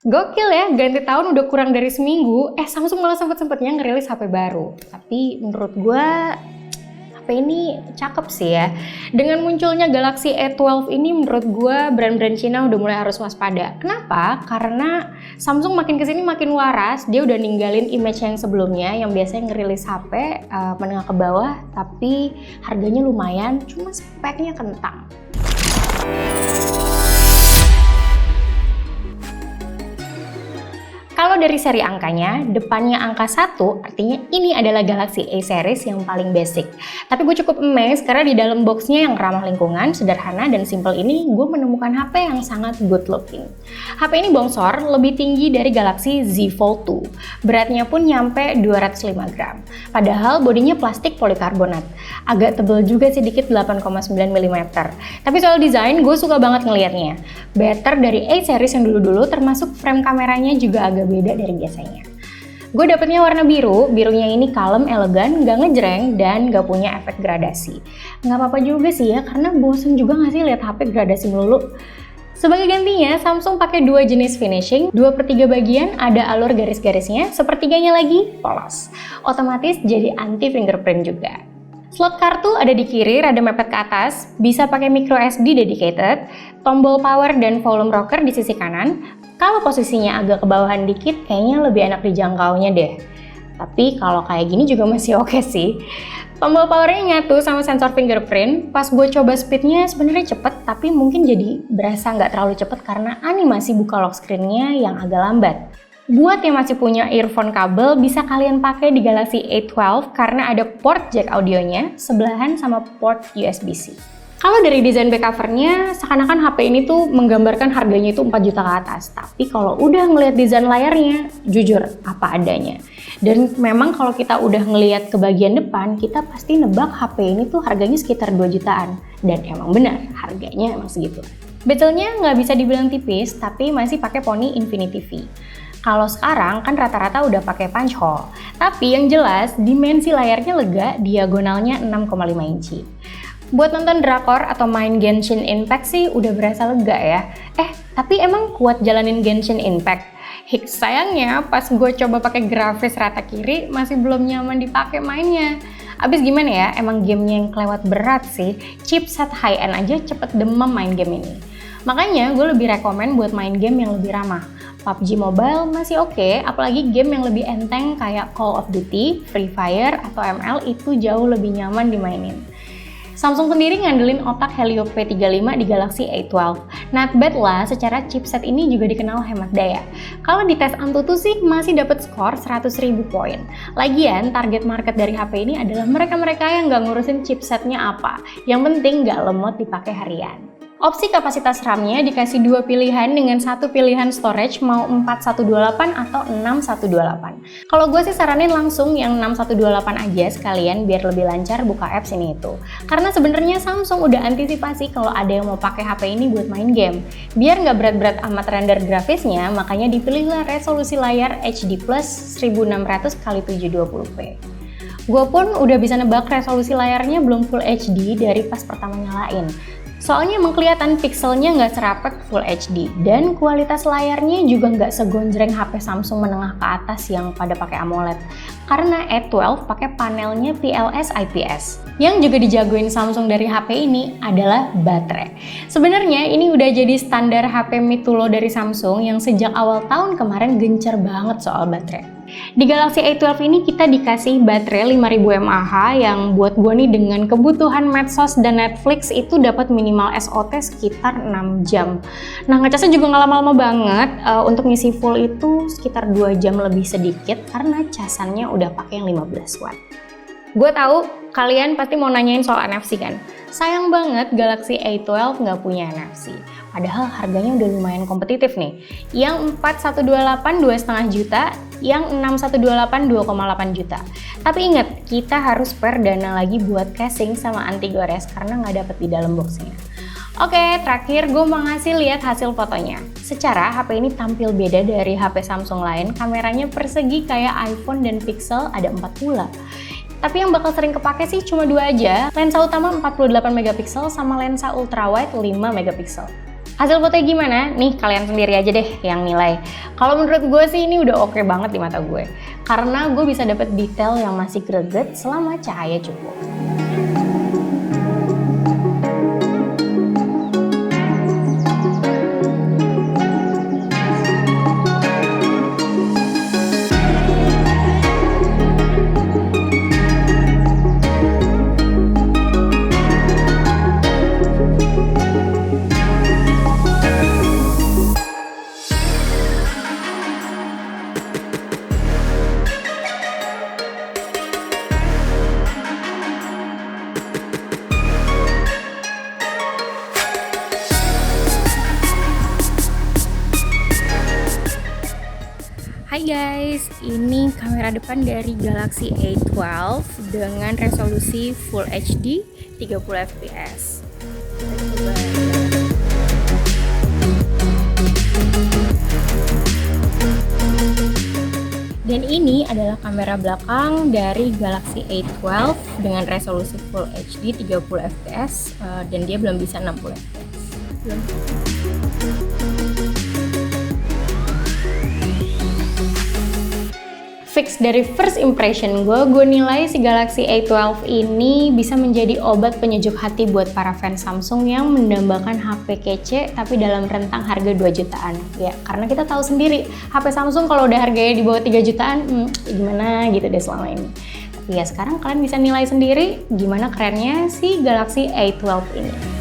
Gokil ya, ganti tahun udah kurang dari seminggu, Samsung malah sempet-sempetnya ngerilis HP baru. Tapi menurut gue, HP ini cakep sih ya. Dengan munculnya Galaxy A12 ini menurut gue brand-brand Cina udah mulai harus waspada. Kenapa? Karena Samsung makin kesini makin waras, dia udah ninggalin image yang sebelumnya yang biasanya ngerilis HP menengah ke bawah, tapi harganya lumayan, cuma speknya kentang. Kalau dari seri angkanya, depannya angka 1, artinya ini adalah Galaxy A series yang paling basic. Tapi gue cukup amazed karena di dalam boxnya yang ramah lingkungan, sederhana dan simple ini, gue menemukan HP yang sangat good looking. HP ini bongsor, lebih tinggi dari Galaxy Z Fold 2. Beratnya pun nyampe 205 gram. Padahal bodinya plastik polikarbonat. Agak tebal juga sedikit 8,9 mm. Tapi soal desain, gue suka banget ngelihatnya. Better dari A series yang dulu-dulu, termasuk frame kameranya juga agak beda dari biasanya. Gue dapetnya warna biru, birunya ini kalem, elegan, gak ngejreng, dan gak punya efek gradasi. Gak apa-apa juga sih ya, karena bosen juga gak sih lihat HP gradasi melulu. Sebagai gantinya, Samsung pakai dua jenis finishing, 2/3 bagian ada alur garis-garisnya, sepertiganya lagi polos. Otomatis jadi anti fingerprint juga. Slot kartu ada di kiri, rada mepet ke atas, bisa pakai micro SD dedicated, tombol power dan volume rocker di sisi kanan. Kalau posisinya agak ke bawahan dikit, kayaknya lebih enak dijangkaunya deh. Tapi kalau kayak gini juga masih oke sih. Tombol powernya nyatu sama sensor fingerprint. Pas gue coba speednya sebenarnya cepet, tapi mungkin jadi berasa nggak terlalu cepet karena animasi buka lock screen-nya yang agak lambat. Buat yang masih punya earphone kabel, bisa kalian pakai di Galaxy A12 karena ada port jack audionya sebelahan sama port USB-C. Kalau dari desain back covernya, seakan-akan HP ini tuh menggambarkan harganya itu 4 juta ke atas. Tapi kalau udah ngelihat desain layarnya, jujur apa adanya. Dan memang kalau kita udah ngelihat ke bagian depan, kita pasti nebak HP ini tuh harganya sekitar 2 jutaan. Dan emang benar, harganya emang segitu. Bezelnya nggak bisa dibilang tipis, tapi masih pakai Pony Infinity V. Kalau sekarang kan rata-rata udah pakai punch hole. Tapi yang jelas, dimensi layarnya lega, diagonalnya 6,5 inci. Buat nonton drakor atau main Genshin Impact sih udah berasa lega ya. Tapi emang kuat jalanin Genshin Impact? Sayangnya pas gue coba pakai grafis rata kiri masih belum nyaman dipakai mainnya. Abis gimana ya, emang gamenya yang kelewat berat sih. Chipset high-end aja cepet demam main game ini. Makanya gue lebih rekomen buat main game yang lebih ramah. PUBG Mobile masih oke, apalagi game yang lebih enteng kayak Call of Duty, Free Fire, atau ML itu jauh lebih nyaman dimainin. Samsung sendiri ngandelin otak Helio P35 di Galaxy A12. Not bad lah, secara chipset ini juga dikenal hemat daya. Kalau di tes Antutu sih masih dapat skor 100.000 poin. Lagian, target market dari HP ini adalah mereka-mereka yang nggak ngurusin chipsetnya apa. Yang penting nggak lemot dipakai harian. Opsi kapasitas RAM-nya dikasih dua pilihan dengan satu pilihan storage mau 4128 atau 6128. Kalau gue sih saranin langsung yang 6128 aja sekalian biar lebih lancar buka apps ini itu. Karena sebenarnya Samsung udah antisipasi kalau ada yang mau pakai HP ini buat main game. Biar nggak berat-berat amat render grafisnya, makanya dipilihlah resolusi layar HD Plus 1600x720p. Gue pun udah bisa nebak resolusi layarnya belum Full HD dari pas pertama nyalain. Soalnya emang kelihatan pixelnya nggak serapet Full HD dan kualitas layarnya juga nggak segonjreng HP Samsung menengah ke atas yang pada pakai AMOLED. Karena A12 pakai panelnya PLS IPS. Yang juga dijagoin Samsung dari HP ini adalah baterai. Sebenarnya ini udah jadi standar HP mid to low dari Samsung yang sejak awal tahun kemarin gencar banget soal baterai. Di Galaxy A12 ini kita dikasih baterai 5000 mAh yang buat gue nih dengan kebutuhan medsos dan Netflix itu dapat minimal SOT sekitar 6 jam. Nah ngecasnya juga nggak lama-lama banget, untuk ngisi full itu sekitar 2 jam lebih sedikit karena casannya udah pakai yang 15 watt. Gue tahu kalian pasti mau nanyain soal NFC kan? Sayang banget Galaxy A12 nggak punya NFC. Padahal harganya udah lumayan kompetitif nih. Yang 4128 2,5 juta, yang 6128 2,8 juta. Tapi ingat, kita harus spare dana lagi buat casing sama anti gores karena nggak dapet di dalam boxnya. Oke, terakhir gue mau ngasih lihat hasil fotonya. Secara HP ini tampil beda dari HP Samsung lain, kameranya persegi kayak iPhone dan Pixel ada 4 pula. Tapi yang bakal sering kepake sih cuma 2 aja, lensa utama 48 megapiksel sama lensa ultrawide 5 megapiksel. Hasil fotonya gimana? Nih kalian sendiri aja deh yang nilai. Kalau menurut gue sih ini udah oke banget di mata gue. Karena gue bisa dapet detail yang masih greget selama cahaya cukup. Hai guys, ini kamera depan dari Galaxy A12 dengan resolusi Full HD 30 fps. Dan ini adalah kamera belakang dari Galaxy A12 dengan resolusi Full HD 30 fps dan dia belum bisa 60 fps. Fix dari first impression gue nilai si Galaxy A12 ini bisa menjadi obat penyejuk hati buat para fans Samsung yang mendambakan HP kece tapi dalam rentang harga 2 jutaan. Ya, karena kita tahu sendiri, HP Samsung kalau udah harganya di bawah 3 jutaan, gimana gitu deh selama ini. Tapi ya sekarang kalian bisa nilai sendiri gimana kerennya si Galaxy A12 ini.